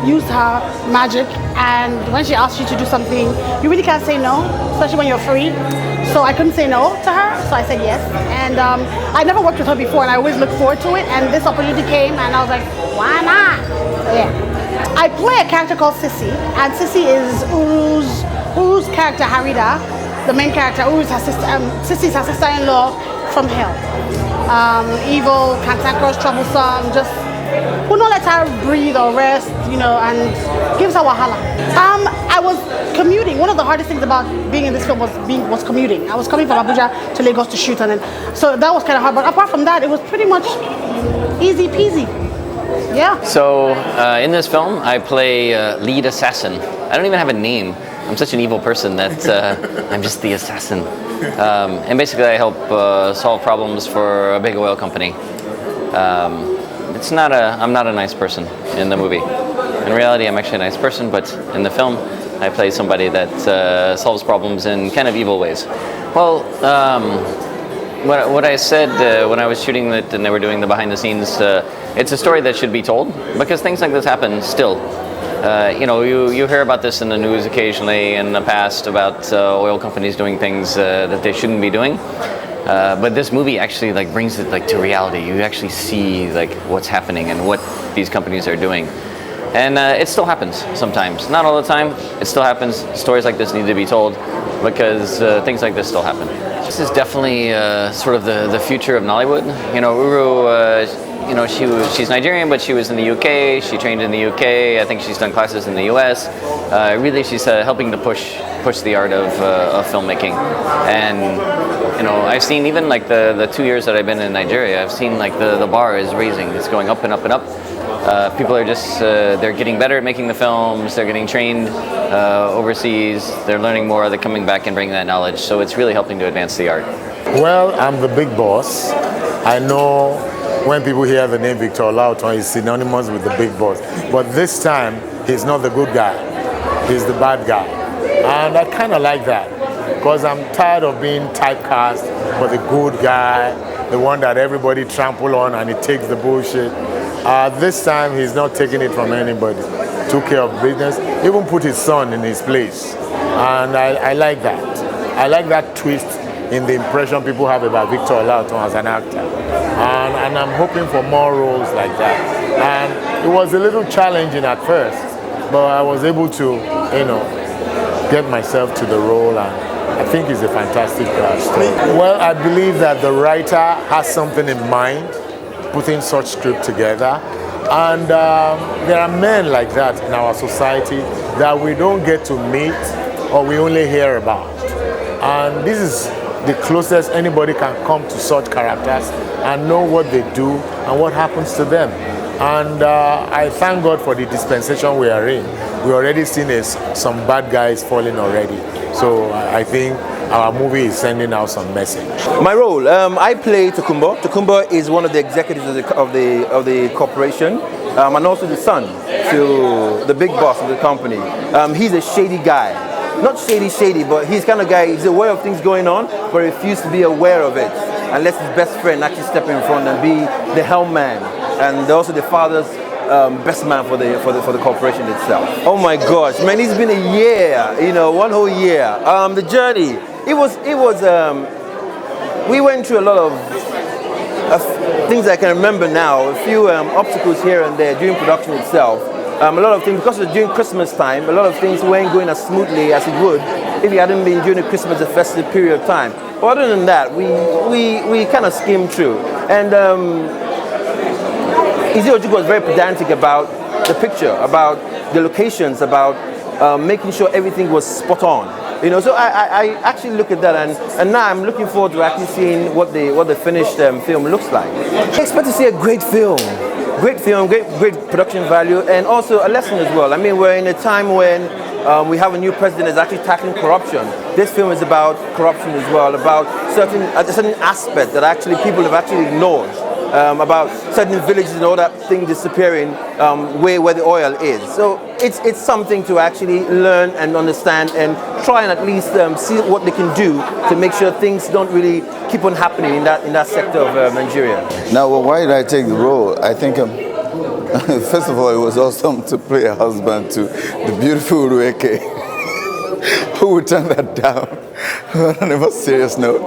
Use her magic, and when she asks you to do something, you really can't say no, especially when you're free. So I couldn't say no to her, so I said yes. And I never worked with her before, and I always look forward to it. And this opportunity came, and I was like, why not? So yeah. I play a character called Sissy, and Sissy is Uru's character Harida, the main character. Uru's her sister. Sissy's her sister-in-law from hell. Evil, cantankerous, troublesome, just who not let her breathe or rest, you know, and gives her wahala. I was commuting. One of the hardest things about being in this film was commuting. I was coming from Abuja to Lagos to shoot, and then so that was kind of hard. But apart from that, it was pretty much easy peasy. Yeah. So in this film, I play lead assassin. I don't even have a name. I'm such an evil person that I'm just the assassin. And basically, I help solve problems for a big oil company. I'm not a nice person in the movie. In reality, I'm actually a nice person, but in the film, I play somebody that solves problems in kind of evil ways. Well, what I said when I was shooting it and they were doing the behind the scenes, it's a story that should be told because things like this happen still. You know, you hear about this in the news occasionally in the past about oil companies doing things that they shouldn't be doing. But this movie actually like brings it like to reality. You actually see like what's happening and what these companies are doing. And it still happens sometimes. Not all the time. It still happens. Stories like this need to be told because things like this still happen. This is definitely sort of the future of Nollywood. You know, Uru, you know, she's Nigerian, but she was in the UK. She trained in the UK. I think she's done classes in the US. Really, she's helping to push the art of filmmaking. And you know, I've seen even like the 2 years that I've been in Nigeria, I've seen like the bar is raising. It's going up and up and up. People are just, they're getting better at making the films. They're getting trained overseas. They're learning more. They're coming back and bringing that knowledge. So it's really helping to advance the art. Well, I'm the big boss. I know when people hear the name Victor Olaotan, it's synonymous with the big boss. But this time, he's not the good guy. He's the bad guy. And I kind of like that because I'm tired of being typecast for the good guy, the one that everybody trample on and he takes the bullshit. This time, he's not taking it from anybody. Took care of business, even put his son in his place. And I like that. I like that twist in the impression people have about Victor Olaotan as an actor. And I'm hoping for more roles like that. And it was a little challenging at first, but I was able to, you know, get myself to the role, and I think it's a fantastic story. Well, I believe that the writer has something in mind, putting such script together. And there are men like that in our society that we don't get to meet or we only hear about. And this is the closest anybody can come to such characters and know what they do and what happens to them. And I thank God for the dispensation we are in. We already seen some bad guys falling already. So I think our movie is sending out some message. My role, I play Tokumbo. Tokumbo is one of the executives of the corporation, and also the son to the big boss of the company. He's a shady guy. Not shady, but he's kind of guy, he's aware of things going on, but refuses to be aware of it unless his best friend actually step in front and be the helm man, and also the father's best man for the corporation itself. Oh my gosh, man, it's been a year, you know, one whole year. The journey, it was we went through a lot of things I can remember now, a few obstacles here and there during production itself. A lot of things, because it was during Christmas time, a lot of things weren't going as smoothly as it would if it hadn't been during the Christmas, the festive period of time. But other than that, we kind of skimmed through. And Izu Ojukwu was very pedantic about the picture, about the locations, about making sure everything was spot on. You know, so I actually look at that, and now I'm looking forward to actually seeing what the finished film looks like. I expect to see a great film. Great film, great production value, and also a lesson as well. I mean, we're in a time when we have a new president that's actually tackling corruption. This film is about corruption as well, about a certain aspect that actually people have actually ignored. about certain villages and all that thing disappearing where the oil is. So it's something to actually learn and understand and try and at least see what they can do to make sure things don't really keep on happening in that sector of Nigeria. Now, well, why did I take the role? I think first of all, it was awesome to play a husband to the beautiful Uru Eke. Who would turn that down? On a more serious note,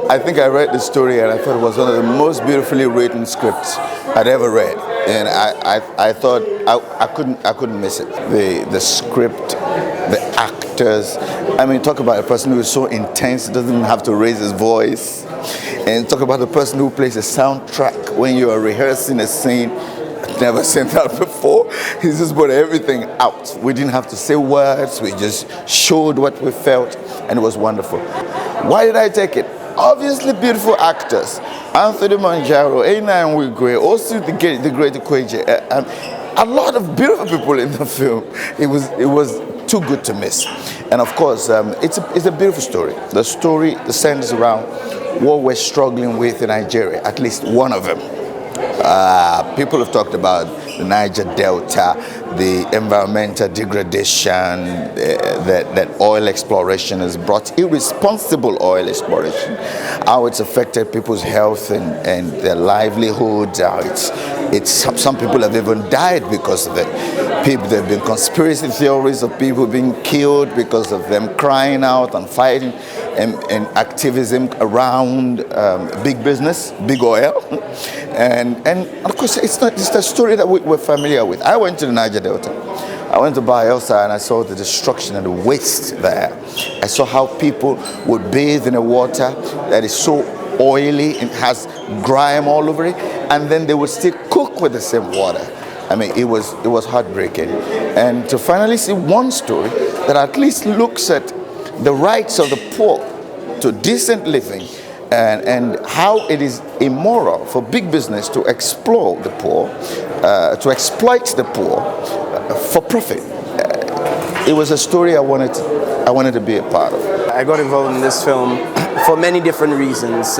I think I read the story and I thought it was one of the most beautifully written scripts I'd ever read, and I thought I couldn't miss it. The script, the actors. I mean, talk about a person who is so intense, doesn't even have to raise his voice, and talk about the person who plays a soundtrack when you are rehearsing a scene. Never seen that before. He just put everything out. We didn't have to say words. We just showed what we felt, and it was wonderful. Why did I take it? Obviously, beautiful actors. Anthony Monjaro, Eyinna Nwigwe, also the great Ukeje. A lot of beautiful people in the film. It was too good to miss. And of course, it's a beautiful story. The story centers around what we're struggling with in Nigeria. At least one of them. People have talked about the Niger Delta, the environmental degradation that oil exploration has brought, irresponsible oil exploration, how it's affected people's health and their livelihoods. Some people have even died because of it. There have been conspiracy theories of people being killed because of them crying out and fighting and activism around big business, big oil. And of course, it's a story that we're familiar with. I went to the Niger Delta. I went to Bayelsa and I saw the destruction and the waste there. I saw how people would bathe in a water that is so oily and has grime all over it, and then they would still cook with the same water. I mean, it was heartbreaking. And to finally see one story that at least looks at the rights of the poor to decent living, and how it is immoral for big business to exploit the poor, to exploit the poor for profit. It was a story I wanted to be a part of. I got involved in this film for many different reasons.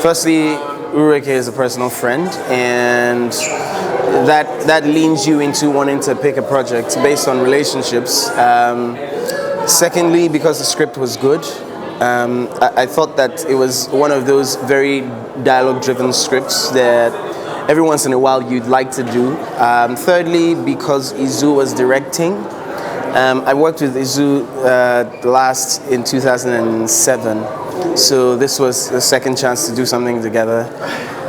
Firstly, Uru Eke is a personal friend, and that leans you into wanting to pick a project based on relationships. Secondly, because the script was good. I thought that it was one of those very dialogue-driven scripts that every once in a while you'd like to do. Thirdly, because Izu was directing. I worked with Izu last in 2007, so this was the second chance to do something together.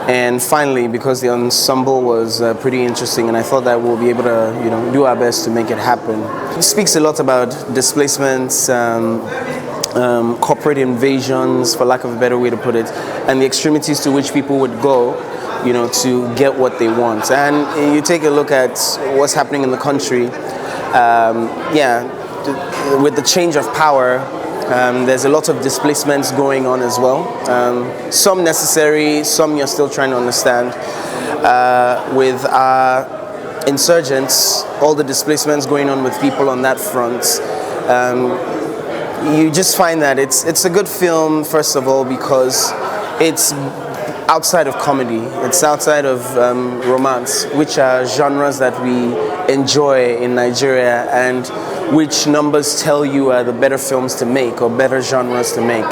And finally, because the ensemble was pretty interesting, and I thought that we'll be able to, do our best to make it happen. It speaks a lot about displacements, corporate invasions, for lack of a better way to put it, and the extremities to which people would go, to get what they want. And you take a look at what's happening in the country. With the change of power, there's a lot of displacements going on as well. Some necessary, some you're still trying to understand. With our insurgents, all the displacements going on with people on that front, you just find that it's a good film, first of all, because it's outside of comedy, it's outside of romance, which are genres that we enjoy in Nigeria, and which numbers tell you are the better films to make or better genres to make.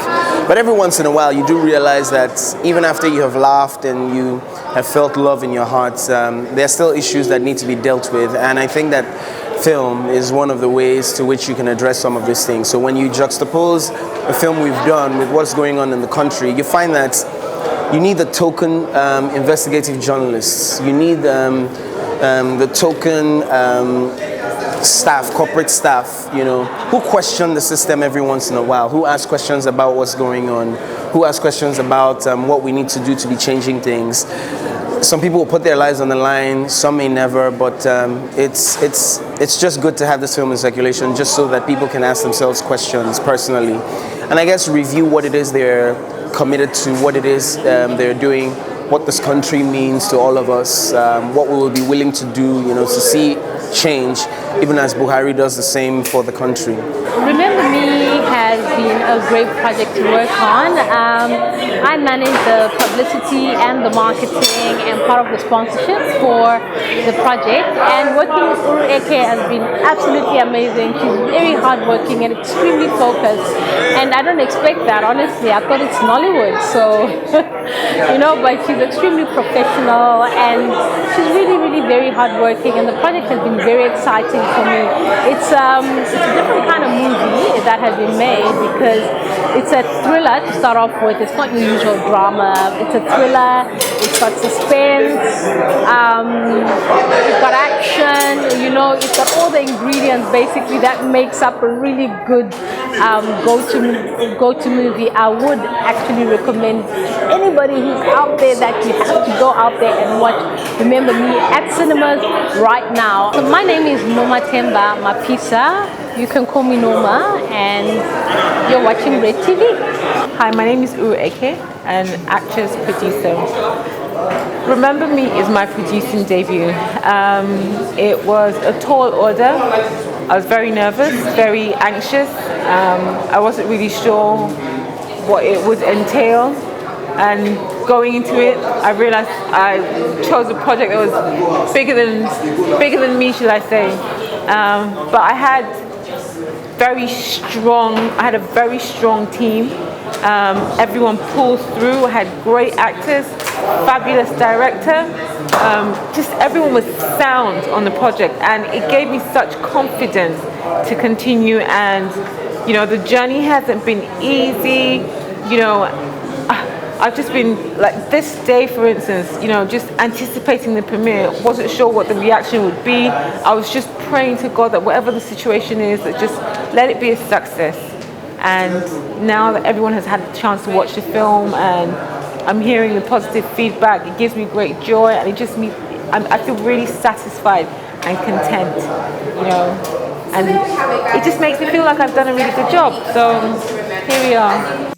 But every once in a while you do realize that even after you have laughed and you have felt love in your heart, there are still issues that need to be dealt with, and I think that film is one of the ways to which you can address some of these things. So when you juxtapose a film we've done with what's going on in the country, you find that you need the token investigative journalists. You need the token staff, corporate staff, who question the system every once in a while, who ask questions about what's going on, who ask questions about what we need to do to be changing things. Some people will put their lives on the line, some may never, but it's just good to have this film in circulation just so that people can ask themselves questions personally. And I guess review what it is they're committed to, what it is they're doing, what this country means to all of us, what we will be willing to do, to see change, even as Buhari does the same for the country. Remember Me has been a great project to work on. I manage the publicity and the marketing and part of the sponsorship for the project. And working with Uru Eke has been absolutely amazing. She's very hardworking and extremely focused. And I don't expect that, honestly. I thought it's Nollywood, so, but she's extremely professional and she's really, really very hardworking. And the project has been very exciting for me. It's a different kind of movie that has been made because it's a thriller to start off with. It's not your usual drama. It's a thriller. It's got suspense. It's got action. It's got all the ingredients basically that makes up a really good go-to movie. I would actually recommend anybody who's out there that you have to go out there and watch Remember Me at cinemas right now. So my name is Noma Temba Mapisa. You can call me Noma, and you're watching REDTV. Hi, my name is Uru Eke, an actress, producer. Remember Me is my producing debut. It was a tall order. I was very nervous, very anxious. I wasn't really sure what it would entail. And going into it, I realized I chose a project that was bigger than me, should I say. But I had a very strong team. Everyone pulls through. I had great actors, fabulous director. Just everyone was sound on the project, and it gave me such confidence to continue. And the journey hasn't been easy. I've just been like this day, for instance, just anticipating the premiere. Wasn't sure what the reaction would be. I was just praying to God that whatever the situation is, that just let it be a success. And now that everyone has had the chance to watch the film and I'm hearing the positive feedback, it gives me great joy, and I feel really satisfied and content, and it just makes me feel like I've done a really good job. So here we are.